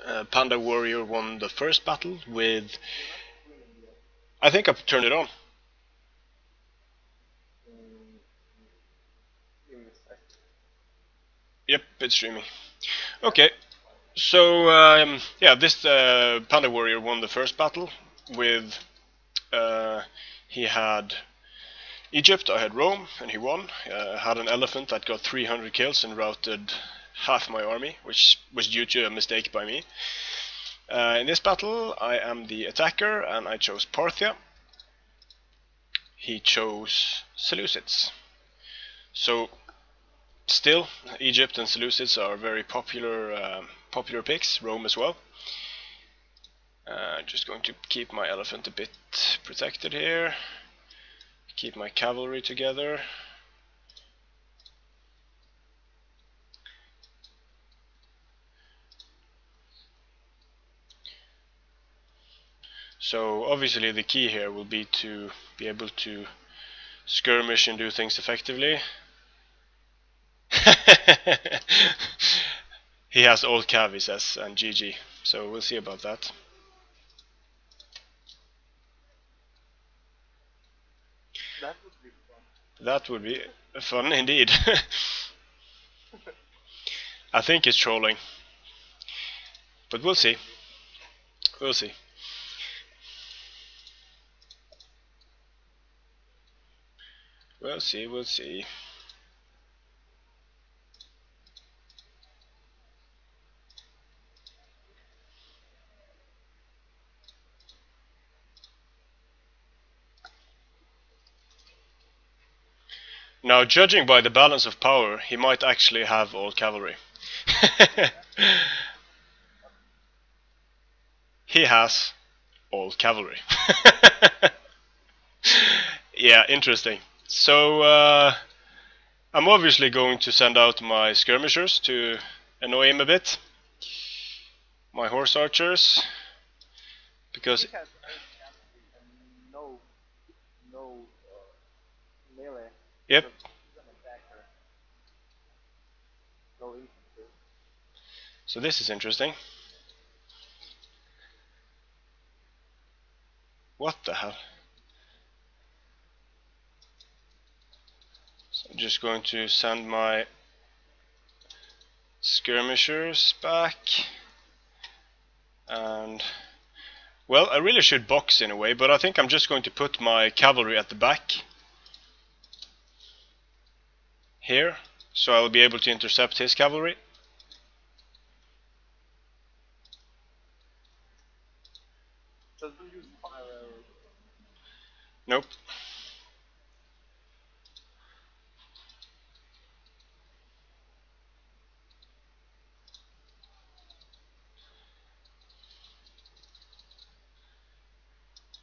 PandaWarrior won the first battle with... I think I've turned it on. Yep, it's streaming. Okay, so yeah, this PandaWarrior won the first battle with... he had Egypt, I had Rome, and he won. Had an elephant that got 300 kills and routed half my army, which was due to a mistake by me. In this battle, I am the attacker, and I chose Parthia. He chose Seleucids. So, still, Egypt and Seleucids are very popular picks. Rome as well. Just going to keep my elephant a bit protected here. Keep my cavalry together. So obviously the key here will be to be able to skirmish and do things effectively. He has old cav, he says, and GG. So we'll see about that. That would be fun. That would be fun indeed. I think it's trolling. But we'll see. We'll see. We'll see, we'll see. Now, judging by the balance of power, he might actually have all cavalry. He has all cavalry. Yeah, interesting. So, I'm obviously going to send out my skirmishers to annoy him a bit. My horse archers. Because... He has 8 cavalry and no melee. Yep. He's an attacker. No infantry. So this is interesting. What the hell? So I'm just going to send my skirmishers back. And... well, I really should box in a way, but I think I'm just going to put my cavalry at the back. Here. So I'll be able to intercept his cavalry. Doesn't use fire arrows. Nope.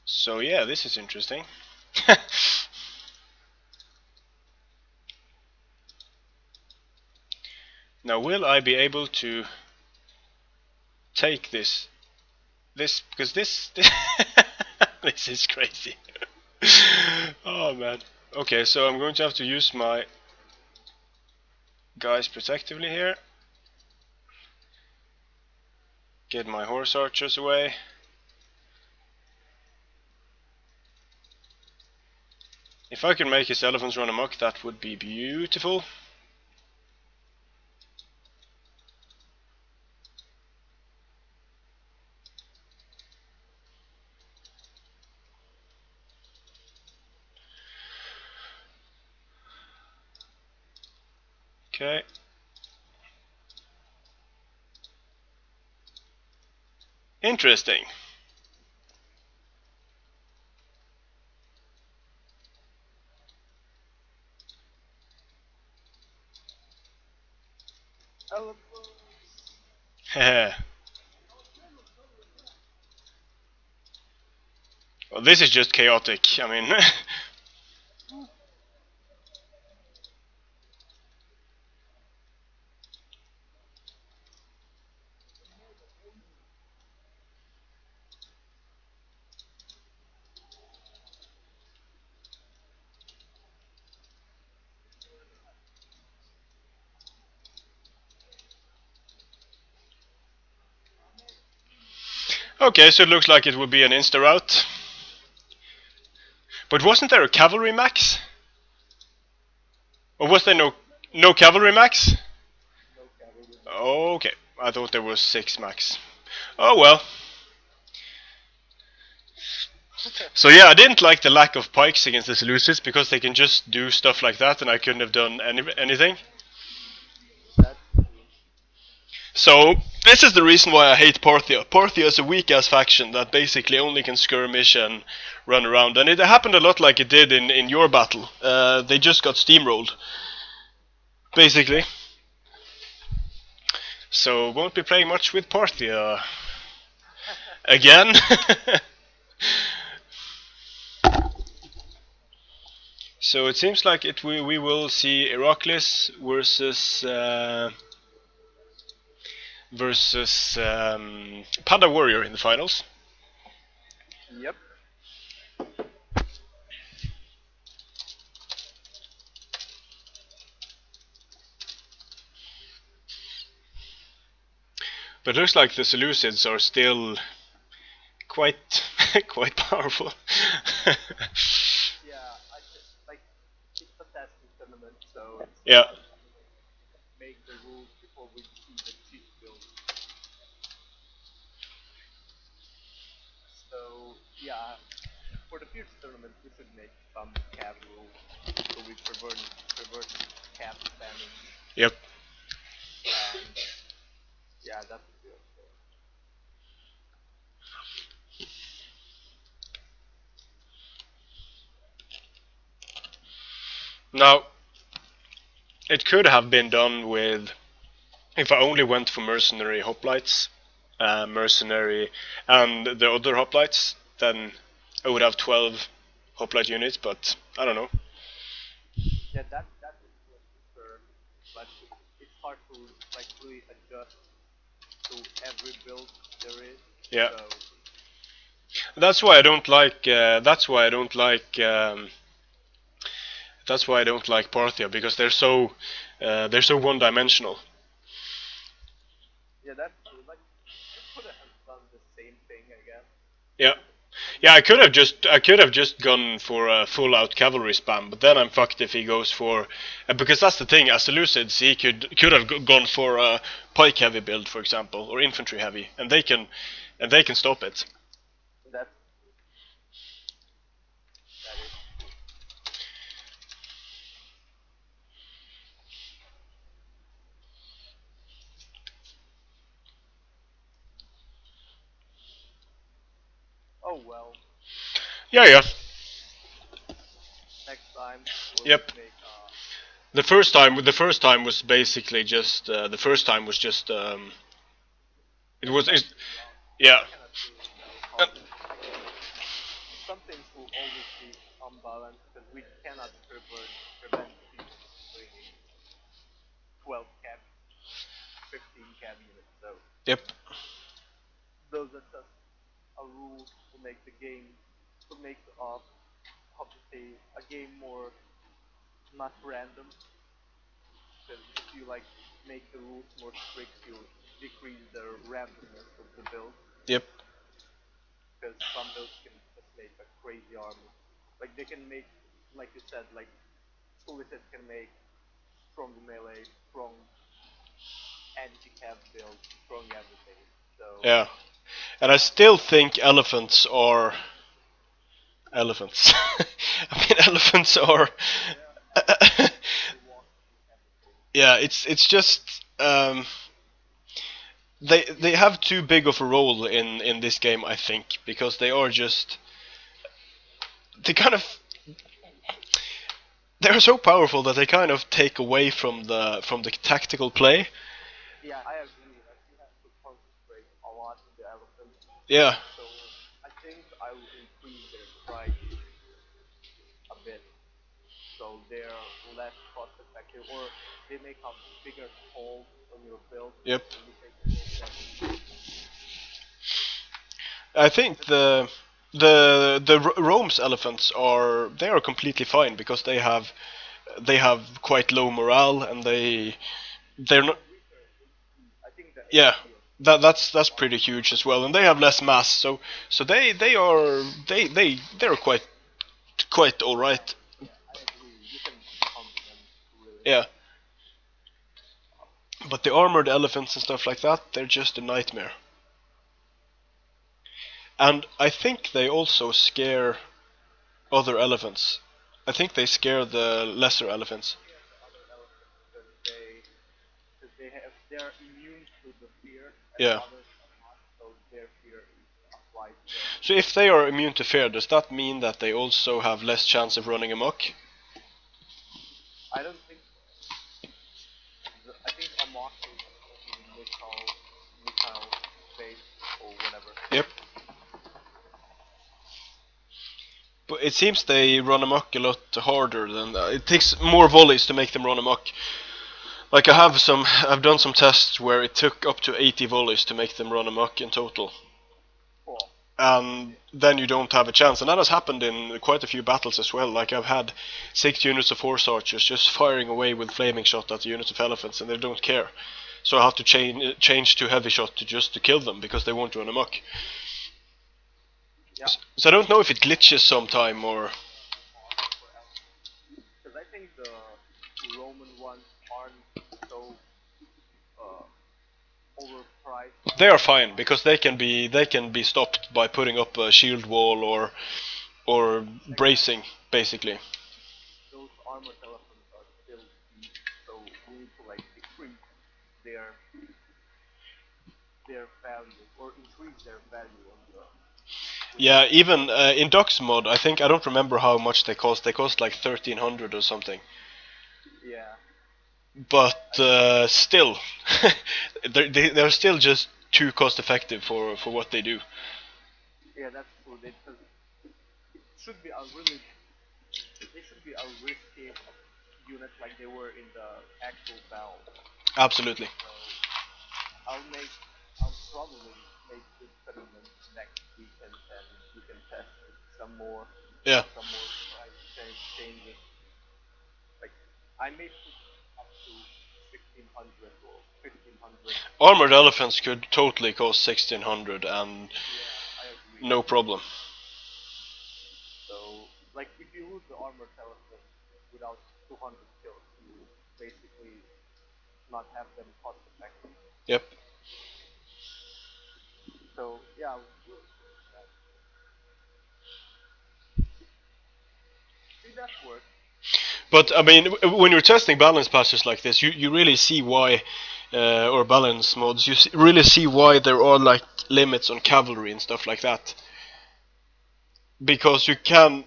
So yeah, this is interesting. Now will I be able to take this because this this is crazy. Oh man. Okay, so I'm going to have to use my guys protectively here. Get my horse archers away. If I could make his elephants run amok, that would be beautiful. Okay. Interesting. Heh. Well, this is just chaotic. I mean, Okay, so it looks like it will be an insta route. But wasn't there a cavalry max? Or was there no cavalry max? No cavalry. Okay, I thought there was 6 max. Oh well. So yeah, I didn't like the lack of pikes against the Seleucids because they can just do stuff like that, and I couldn't have done anything. That's true. So this is the reason why I hate Parthia. Parthia is a weak-ass faction that basically only can skirmish and run around, and it happened a lot like it did in your battle. They just got steamrolled, basically. So won't be playing much with Parthia again. So it seems like we will see Heracles versus PandaWarrior in the finals. Yep. But it looks like the Seleucids are still quite quite powerful. Yeah, like it's a testing tournament, so it's Yeah. make the rules before we see the cheat build. So yeah, for the future tournament, we should make some cav rules so we prevent cav spamming, Yep. and yeah, that would be okay. Now, it could have been done with if I only went for mercenary hoplites, mercenary, and the other hoplites, then I would have 12 hoplite units. But I don't know. Yeah, that is what prefer, but it's hard to like really adjust to every build there is. Yeah. So That's why I don't like. That's why I don't like. That's why I don't like Parthia, because they're so one-dimensional. yeah, that's true. Like you could have done the same thing, I guess. Yeah. Yeah, I could have just gone for a full-out cavalry spam, but then I'm fucked if he goes for because that's the thing. As Seleucids, he could have gone for a pike heavy build, for example, or infantry heavy, and they can stop it. That is true. Oh well. Yeah, yeah. Next time we'll Yep. make The first time was basically just the first time was just it was yeah. we cannot do no like some things will always be unbalanced because we cannot prevent people from bringing 12 cab, 15 cab units. So Yep. those are just a rule to make the game to make how to say a game more not random. Because if you like make the rules more strict, you decrease the randomness of the build. Yep. Because some builds can just make a crazy army. Like they can make, like you said, like Ulysses can make strong melee, strong anti-cav build, strong everything. So Yeah. And I still think elephants are elephants. I mean, elephants are. Yeah, it's just they have too big of a role in this game, I think, because they are just they kind of they're so powerful that they kind of take away from the tactical play. yeah, I agree. Like you have to concentrate a lot on the elephants. Yeah. So I think I will increase their price a bit, so they're less cost effective, or they make a bigger toll on your build Yep. when you take more damage. I think the Rome's elephants are completely fine because they have quite low morale and they're not. I think the Yeah. HP That's pretty huge as well, and they have less mass, so they're quite all Yeah, right. yeah, I agree. You can hunt them really Yeah, fast. but the armored elephants and stuff like that, they're just a nightmare. And I think they also scare other elephants. I think they scare the lesser elephants. Scare the other elephants because they're immune to the fear and the Yeah. others are not, so their fear is applied to them. So if they are immune to fear, does that mean that they also have less chance of running amok? I don't think so. I think Amok is only missile based or whatever. Yep. But it seems they run amok a lot harder than that. It takes more volleys to make them run amok. Like I've done some tests where it took up to 80 volleys to make them run amok in total. Cool. And then you don't have a chance. And that has happened in quite a few battles as well. Like I've had 6 units of horse archers just firing away with flaming shot at the units of elephants, and they don't care. So I have to change to heavy shot to kill them because they won't run amok. Yeah. So I don't know if it glitches sometime or Because I think the Roman ones aren't so uh, overpriced they are as fine because they can be stopped by putting up a shield wall or exactly. bracing basically. Those armored elephants are still cheap, so we need to like decrease their value or increase their value on the with Yeah, the even in Docs mod, I think I don't remember how much they cost. They cost like 1,300 or something. yeah. But I still, they're still just too cost effective for what they do. yeah, that's true. Because it should be a really they should be a risky unit like they were in the actual battle. Absolutely. So I'll make I'll probably make this experiment next weekend and we can test it Yeah. some more price changes. Like I may put up to 1,600 or 1,500 Armored elephants could totally cost 1,600 and yeah, I agree. no problem. So, like, if you lose the armored elephant without 200 kills, you basically not have them cost effective. Yep. So, yeah, we'll see that. See, that works. But I So, mean, when you're testing balance patches like this, you really see why, or balance mods, really see why there are like limits on cavalry and stuff like that. Because you can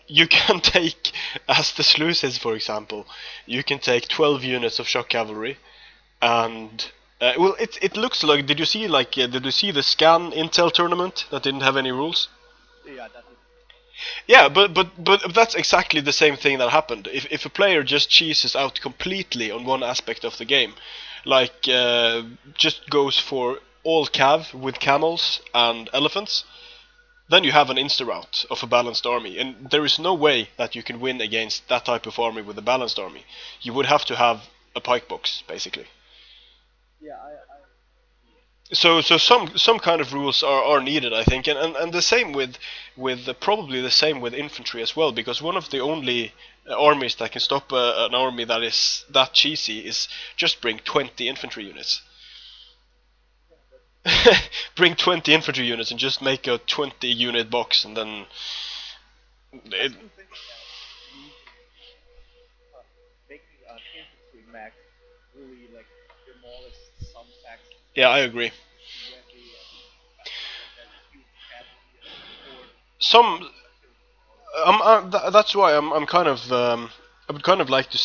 take, as the sluice is for example, you can take 12 units of shock cavalry, and well, it looks like. Did you see the scan intel tournament that didn't have any rules? yeah, that is. Yeah, but that's exactly the same thing that happened. If a player just cheeses out completely on one aspect of the game, like just goes for all cav with camels and elephants, then you have an insta route of a balanced army, and there is no way that you can win against that type of army with a balanced army. You would have to have a pike box basically. Yeah, I agree. So some kind of rules are needed, I think, and the same with probably the same with infantry as well, because one of the only armies that can stop an army that is that cheesy is just bring 20 infantry units. Yeah, that's Bring 20 infantry units and just make a 20 unit box, and then I it, still think that using uh, making an infantry max really like demolished some factions yeah, that I are agree. sweaty and factions that have huge cavalry and support Some kills them all. that's why I'm kind of I would kind of like to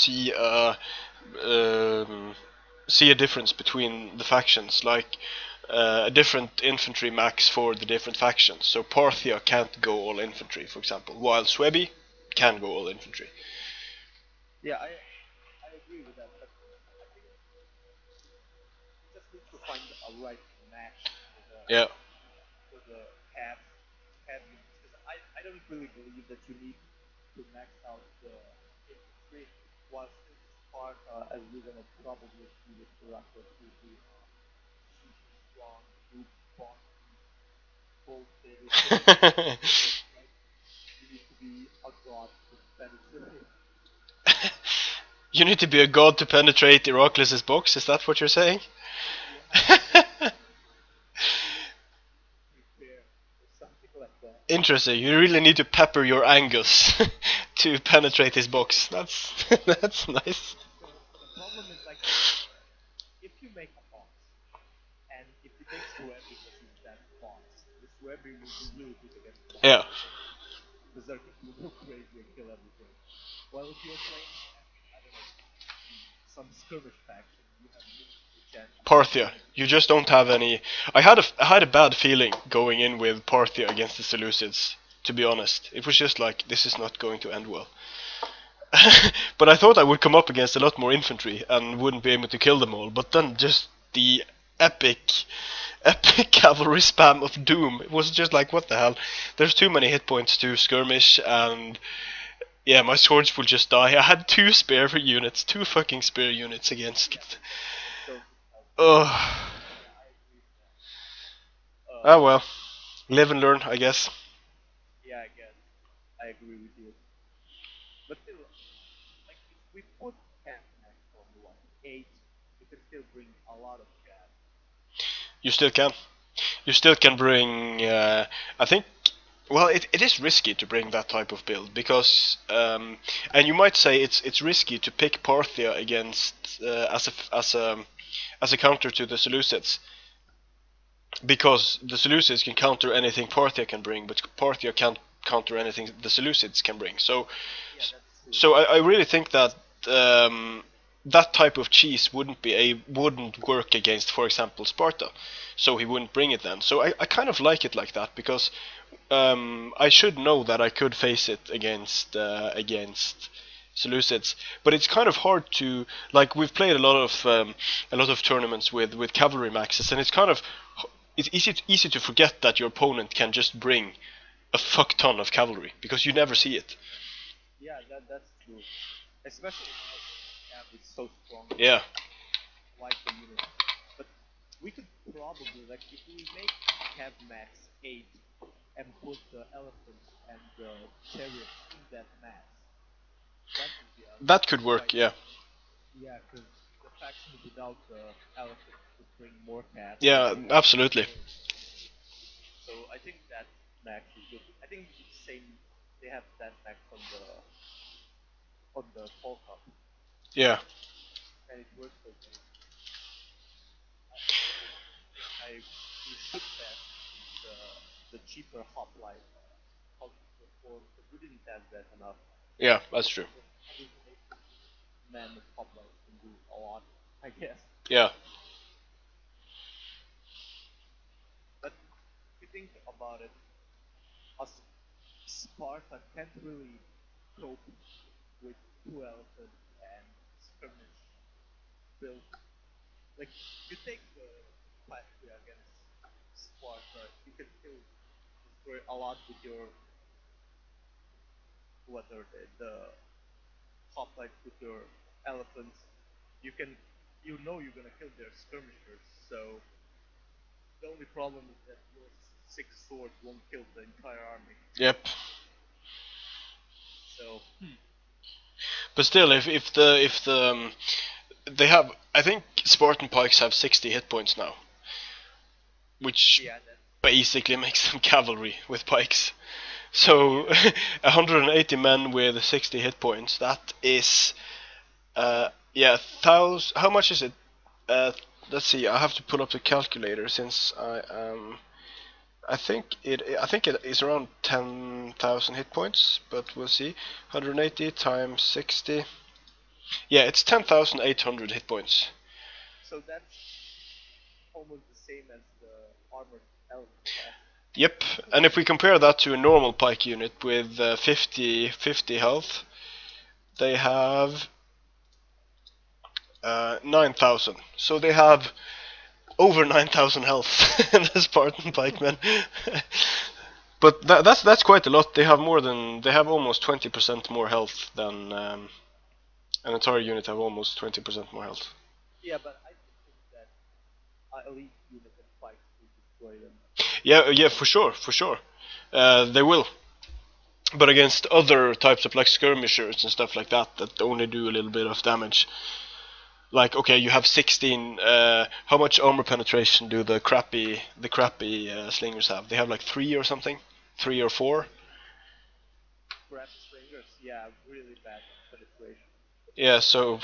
um, see a difference between the factions, like a different infantry max for the different factions. So Parthia can't go all infantry, for example, while Swebi can go all infantry. Yeah, I agree with that, but I think we just need to find a right match Yeah, for the cab units because I don't really believe that you need to max out the infantry. While since Sparta, as we're gonna probably see with Heracles, will be super strong do both things. You need to be a god to penetrate. You need to be a god to penetrate Heracles' box, is that what you're saying? You have to prepare for something like that. Interesting, you really need to pepper your Angus to penetrate his box. That's nice. So the problem is like if you make a box and if you take Sweaby versus that box, the Sweaby will be really good against the box. Yeah. Berserker will go crazy and kill everything. While if you're playing, I don't know, some skirmish faction, you have limited chance. Parthia. You just don't have any. I had a bad feeling going in with Parthia against the Seleucids. To be honest, it was just like this is not going to end well. But I thought I would come up against a lot more infantry and wouldn't be able to kill them all. But then just the epic cavalry spam of doom. It was just like what the hell. There's too many hit points to skirmish and. Yeah, my swords will just die. I had two fucking spear units against. Oh. Ah well, live and learn, I guess. Yeah, I guess. I agree with you. But still, like if we put cat max on what 8, we can still bring a lot of cat. You still can. You still can bring. I think. Well, it is risky to bring that type of build because, and you might say it's risky to pick Parthia against as a counter to the Seleucids. Because the Seleucids can counter anything Parthia can bring, but Parthia can't counter anything the Seleucids can bring. So I really think that that type of cheese wouldn't work against, for example, Sparta. So he wouldn't bring it then. So I kind of like it like that because I should know that I could face it against Seleucids, but it's kind of hard to we've played a lot of tournaments with cavalry maxes, and it's easy to forget that your opponent can just bring a fuck ton of cavalry because you never see it. Yeah, that's true. Especially now the camp is so strong. Yeah. Like the unit. But we could probably if we make Cav max 8 and put the elephants and the chariots in that max, that would be that could work, yeah. Yeah, because the faction without the elephants would bring more cats. Yeah, absolutely. So I think that max is good. I think it's the same. They have that max on the Fall Cup. Yeah. And it works okay. I should test the cheaper hoplite how to perform because we didn't test that enough. Yeah, that's true. Man with hoplite can do a lot, I guess. Yeah. But if you think about it, Sparta can't really cope with 2 elephants and skirmish build. Like, you take the Patria against Sparta, you can still destroy a lot with your the hoplites with your elephants. You know you're gonna kill their skirmishers, so the only problem is that your 6 swords won't kill the entire army. Yep. So. But still, if they have, I think Spartan pikes have 60 hit points now, which basically makes them cavalry with pikes. So 180 men with 60 hit points. That is, yeah, how much is it? Let's see. I have to pull up the calculator since I think it is around 10,000 hit points, but we'll see. 180 times 60. Yeah, it's 10,800 hit points. So that's almost the same as the armored elephant. Yep, and if we compare that to a normal pike unit with 50 health, they have 9,000. So they have over 9,000 health in the Spartan pikemen. But that's quite a lot. They have almost 20% more health than an entire unit have almost 20% more health. Yeah, but I think that elite unit and pikes will destroy them. Yeah, for sure, for sure. They will. But against other types of like skirmishers and stuff like that that only do a little bit of damage. Like, okay, you have 16. How much armor penetration do the crappy slingers have? They have like 3 or something, 3 or 4. Crappy slingers, yeah, really bad penetration. Yeah, so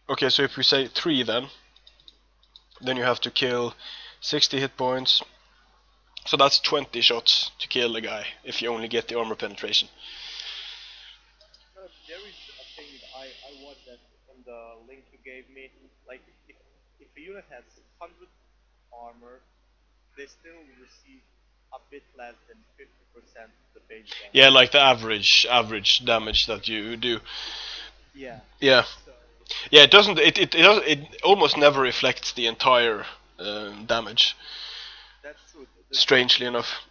okay, so if we say 3, then you have to kill 60 hit points. So that's 20 shots to kill a guy if you only get the armor penetration. There is a thing I watched that on the link you gave me. Like, if a unit has 100 armor, they still receive a bit less than 50% of the base damage. Yeah, like the average damage that you do. Yeah. Yeah. So, yeah, it doesn't. It almost never reflects the entire damage. That's true. Strangely enough.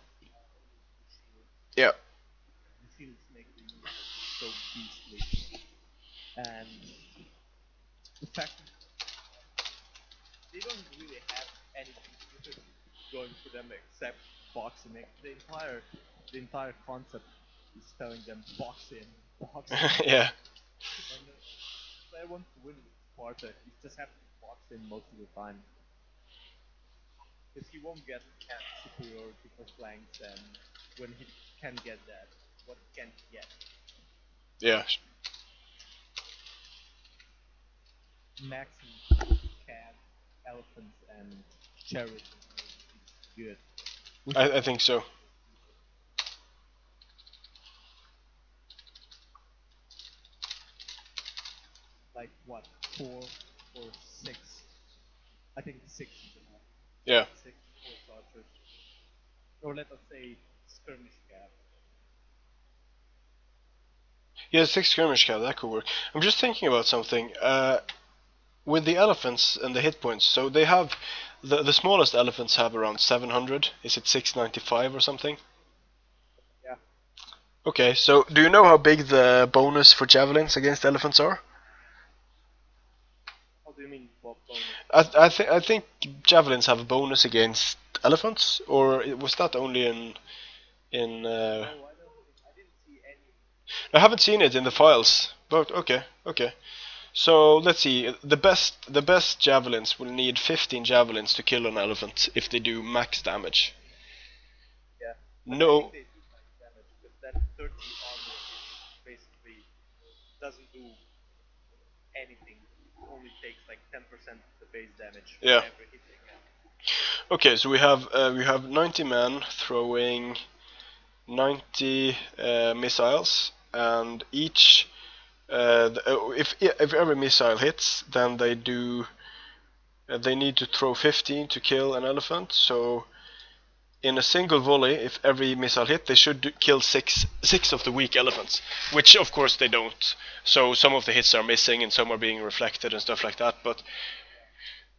Yeah. The shields make the unit so beastly, and the fact that they don't really have anything good going for them except boxing. The entire concept is telling them boxing. Yeah. And if I want to win with Sparta, you just have to box in most of the time. Because he won't get superiority for flanks, and when he can get that, what can he get? Yeah. Maximus, cat, elephants, and chariots is good. I think so. Like what, 4 or 6? I think 6 is enough. Yeah. 6 horse archers, or let us say skirmish cat. Yeah, 6 skirmish cat, that could work. I'm just thinking about something. With the elephants and the hit points, so they have the smallest elephants have around 700. Is it 695 or something? Yeah. Okay, so do you know how big the bonus for javelins against elephants are? How do you mean bonus? I think javelins have a bonus against elephants, or was that only in? No, I didn't see any. I haven't seen it in the files, but okay. So let's see. The best javelins will need 15 javelins to kill an elephant if they do max damage. Yeah. No. I think they do max damage, because that 30 armor basically doesn't do anything. It only takes like 10% of the base damage for every hit they get. Okay, so we have 90 men throwing 90 missiles, and each if every missile hits, then they need to throw 15 to kill an elephant. So in a single volley, if every missile hit, they should kill six of the weak elephants, which of course they don't. So some of the hits are missing and some are being reflected and stuff like that. But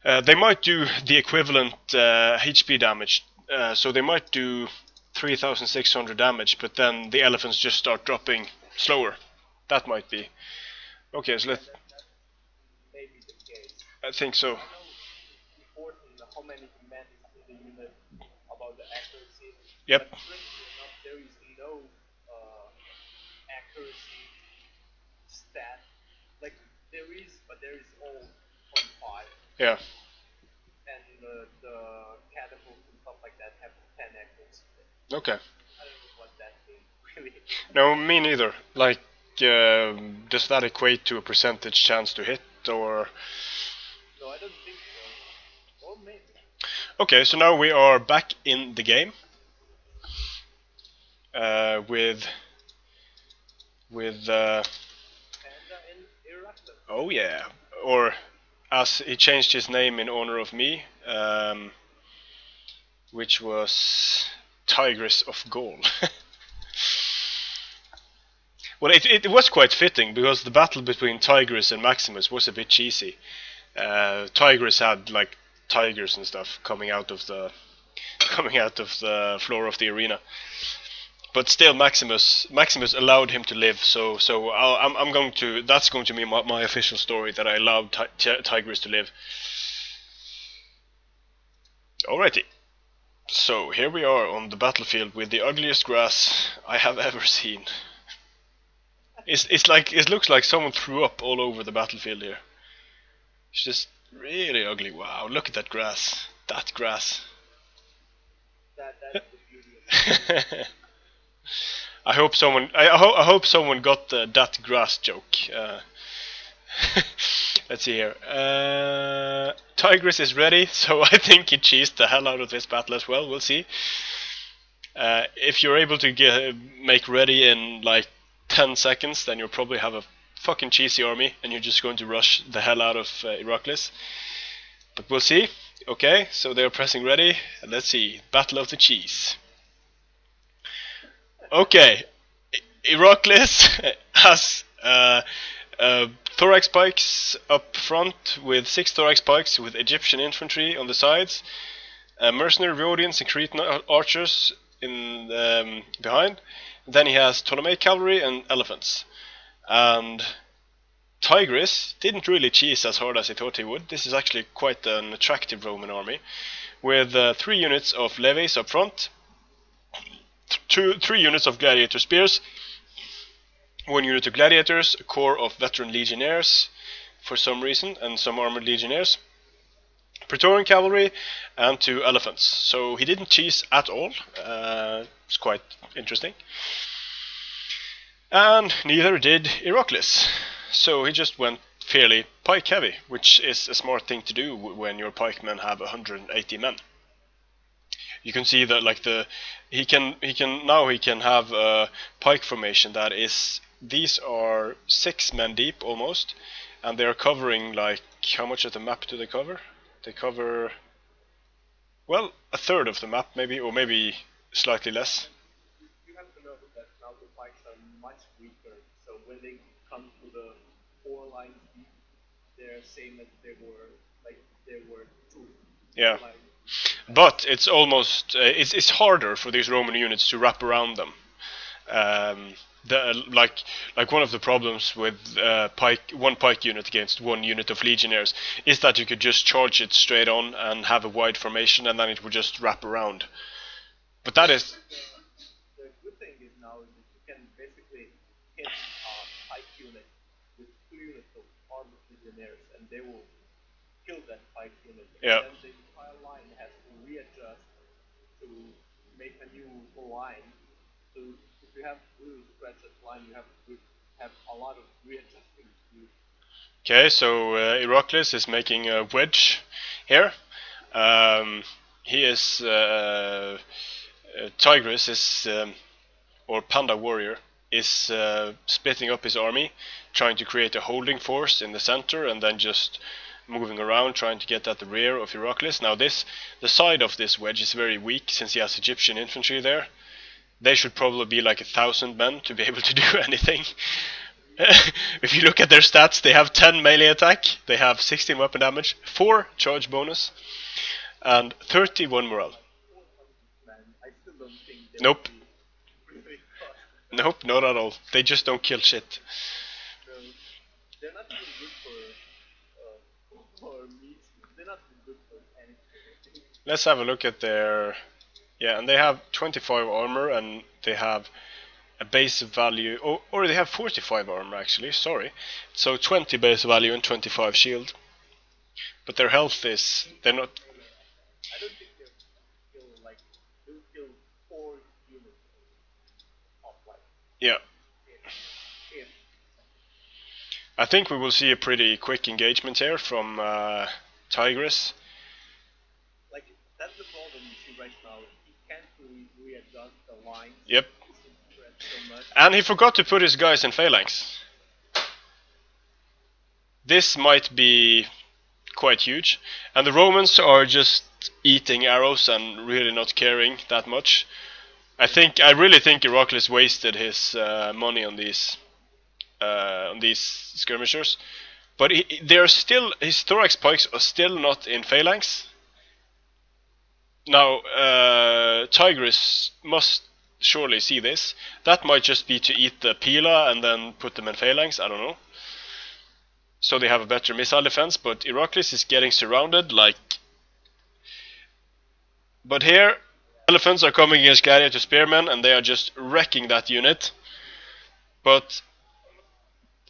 they might do the equivalent HP damage. So they might do 3,600 damage, but then the elephants just start dropping slower. That might be. Okay, so let's. That's maybe the case. I think so. I know it's important how many men is in the unit about the accuracy. Yep. But strangely enough, there is no accuracy stat. Like, there is, but there is all 0.5. Yeah. And the catapults and stuff like that have 10 accuracy. Okay. I don't know what that means, really. No, me neither. Like, does that equate to a percentage chance to hit, or? No, I don't think so. Or maybe. Okay, so now we are back in the game. With. Panda and Erasmus. Oh yeah, or as he changed his name in honor of me, which was TigrisOfGaul. Well, it was quite fitting because the battle between Tigris and Maximus was a bit cheesy. Tigris had like tigers and stuff coming out of the floor of the arena. But still, Maximus allowed him to live. So that's going to be my official story, that I allowed Tigris to live. Alrighty. So here we are on the battlefield with the ugliest grass I have ever seen. It's like, it looks like someone threw up all over the battlefield here. It's just really ugly. Wow, look at that grass. That grass. That's the beauty of it. I hope someone. I hope someone got that grass joke. Let's see here. Tigris is ready, so I think he cheesed the hell out of this battle as well. We'll see. If you're able to make ready in like 10 seconds, then you'll probably have a fucking cheesy army, and you're just going to rush the hell out of Heracles. But we'll see. Okay, so they're pressing ready. And let's see. Battle of the cheese. Okay, Heracles has thorax pikes up front with 6 thorax pikes with Egyptian infantry on the sides, mercenary Rhodians and Cretan archers in behind. Then he has Ptolemaic cavalry and elephants. And Tigris didn't really cheese as hard as he thought he would. This is actually quite an attractive Roman army, with 3 units of levies up front, 3 units of gladiator spears, 1 unit of gladiators, a corps of veteran legionnaires for some reason, and some armored legionnaires, Praetorian cavalry, and 2 elephants. So he didn't cheese at all. It's quite interesting. And neither did Heracles. So he just went fairly pike heavy, which is a smart thing to do when your pikemen have 180 men. You can see that like he can have a pike formation that is, these are 6 men deep almost, and they are covering like, how much of the map do they cover? They cover, well, a third of the map maybe, or maybe slightly less. You have to know that now the pikes are much weaker, so when they come to the 4 lines deep, they're same as they were 2. Yeah. But it's almost it's harder for these Roman units to wrap around them. Like one of the problems with one pike unit against 1 unit of legionnaires is that you could just charge it straight on and have a wide formation, and then it would just wrap around. But that is the good thing is now that you can basically hit a pike unit with 2 units of armored legionnaires, and they will kill that pike unit. Yeah. And then the entire line has to readjust to make a new line. So if you have to really stretch that line, you have to have a lot of readjusting to do. Okay, so Heracles is making a wedge here. He is Tigris is or PandaWarrior is splitting up his army, trying to create a holding force in the center, and then just moving around trying to get at the rear of Heracles. Now the side of this wedge is very weak since he has Egyptian infantry there. They should probably be like 1,000 men to be able to do anything. If you look at their stats, they have 10 melee attack, they have 16 weapon damage, 4 charge bonus, and 31 morale. I still don't think Nope. Nope, not at all. They just don't kill shit. No, they're not even good for meat. They're not even good for anything. Let's have a look at their... Yeah, and they have 25 armor, and they have a base value... Oh, or they have 45 armor actually, sorry. So 20 base value and 25 shield. But their health is... They're not... I don't think they'll kill 4 units of like... Yeah. If I think we will see a pretty quick engagement here from Tigris. like, that's the problem you see right now. He can't really readjust the lines. Yep. So much. And he forgot to put his guys in phalanx. This might be quite huge. And the Romans are just eating arrows and really not caring that much. I really think Heracles wasted his money on these skirmishers. But his thorax pikes are still not in phalanx. Now, Tigris must surely see this. That might just be to eat the Pila and then put them in phalanx, I don't know. So they have a better missile defense, but Heracles is getting surrounded like... But here, elephants are coming against gladiator spearmen, and they are just wrecking that unit. But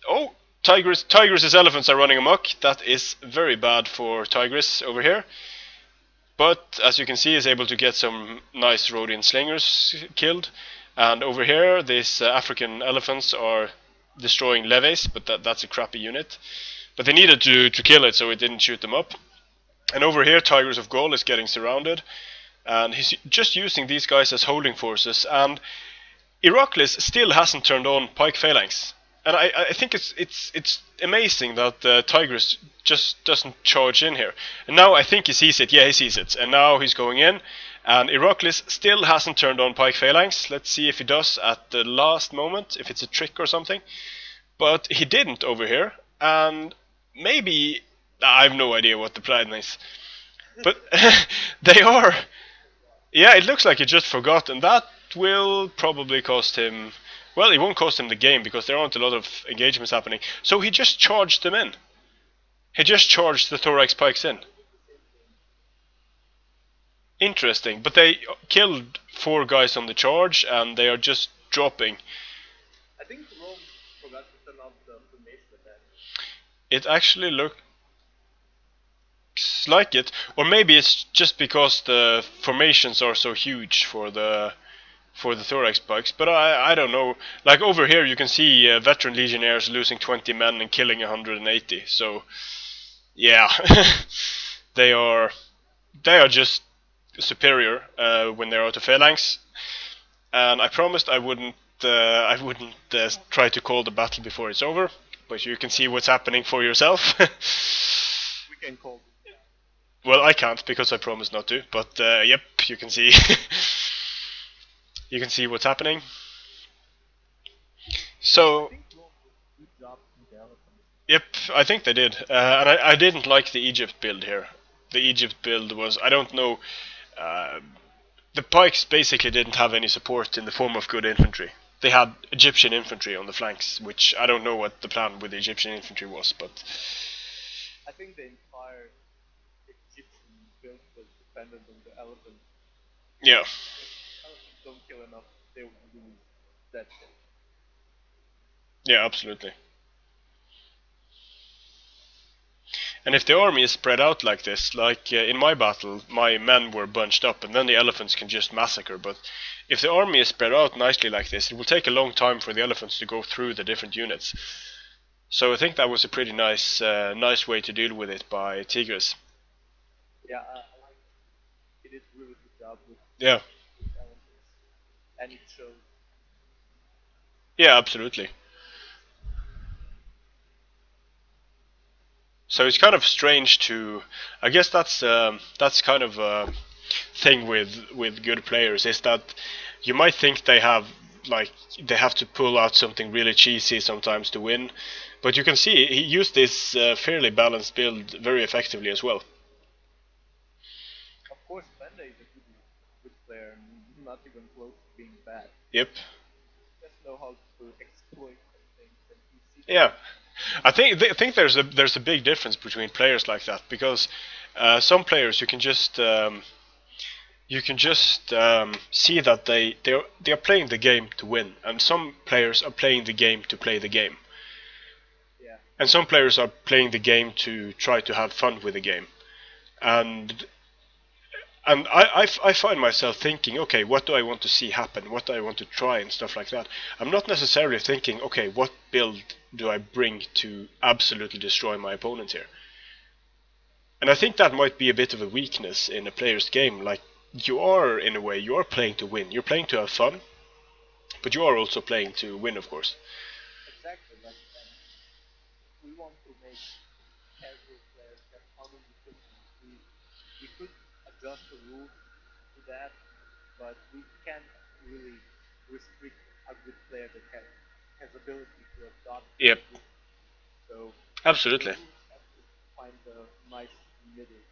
oh, Tigris' elephants are running amok. That is very bad for Tigris over here. But as you can see, is able to get some nice Rhodian slingers killed. And over here, these African elephants are destroying levies, but that's a crappy unit. But they needed to kill it, so it didn't shoot them up. And over here, TigrisOfGaul is getting surrounded, and he's just using these guys as holding forces. And Heracles still hasn't turned on pike phalanx, and I think it's amazing that Tigris just doesn't charge in here. And now I think he sees it. Yeah, he sees it, and now he's going in. And Heracles still hasn't turned on pike phalanx. Let's see if he does at the last moment, if it's a trick or something. But he didn't over here, and maybe I have no idea what the plan is. But they are. Yeah, it looks like he just forgot, and that will probably cost him. Well, it won't cost him the game because there aren't a lot of engagements happening. So he just charged them in. He just charged the thorax pikes in. Interesting, but they killed 4 guys on the charge, and they are just dropping. I think Rome forgot to turn off the formation attack. It actually looks like it, or maybe it's just because the formations are so huge for the thorax pikes, but I don't know. Like over here you can see veteran legionnaires losing 20 men and killing 180, so yeah. they are just superior when they're out of phalanx, and I promised I wouldn't try to call the battle before it's over, but you can see what's happening for yourself. We can call. Well, I can't because I promised not to, but yep, you can see. You can see what's happening. So, yep, I think they did, and I didn't like the Egypt build here. The Egypt build was, I don't know, the pikes basically didn't have any support in the form of good infantry. They had Egyptian infantry on the flanks, which I don't know what the plan with the Egyptian infantry was, but I think the entire Egyptian build was dependent on the elephant. Yeah. If elephants don't kill enough, they will lose that shit. Yeah, absolutely. And if the army is spread out like this, like in my battle, my men were bunched up, and then the elephants can just massacre. But if the army is spread out nicely like this, it will take a long time for the elephants to go through the different units. So I think that was a pretty nice way to deal with it by Tigris. Yeah, I like it. He did a really good job with Yeah. elephants, and it shows. Yeah, absolutely. So it's kind of strange to. I guess that's kind of a thing with good players, is that you might think they have to pull out something really cheesy sometimes to win, but you can see he used this fairly balanced build very effectively as well. Of course, Panda is a good player, not even close to being bad. Yep. He just know how to exploit some things, and he sees. Yeah. I think there's a big difference between players like that, because some players you can just see that they are playing the game to win, and some players are playing the game to play the game. Yeah. And some players are playing the game to try to have fun with the game, and I find myself thinking, okay, what do I want to see happen? What do I want to try and stuff like that? I'm not necessarily thinking, okay, what build do I bring to absolutely destroy my opponent here? And I think that might be a bit of a weakness in a player's game. Like, you are, in a way, you are playing to win. You're playing to have fun, but you are also playing to win, of course. Exactly. Like, we want to make casual players have fun on the system. We could adjust the rules to that, but we can't really restrict a good player that has ability to adopt. Yep. So absolutely. we have to find the nice middle.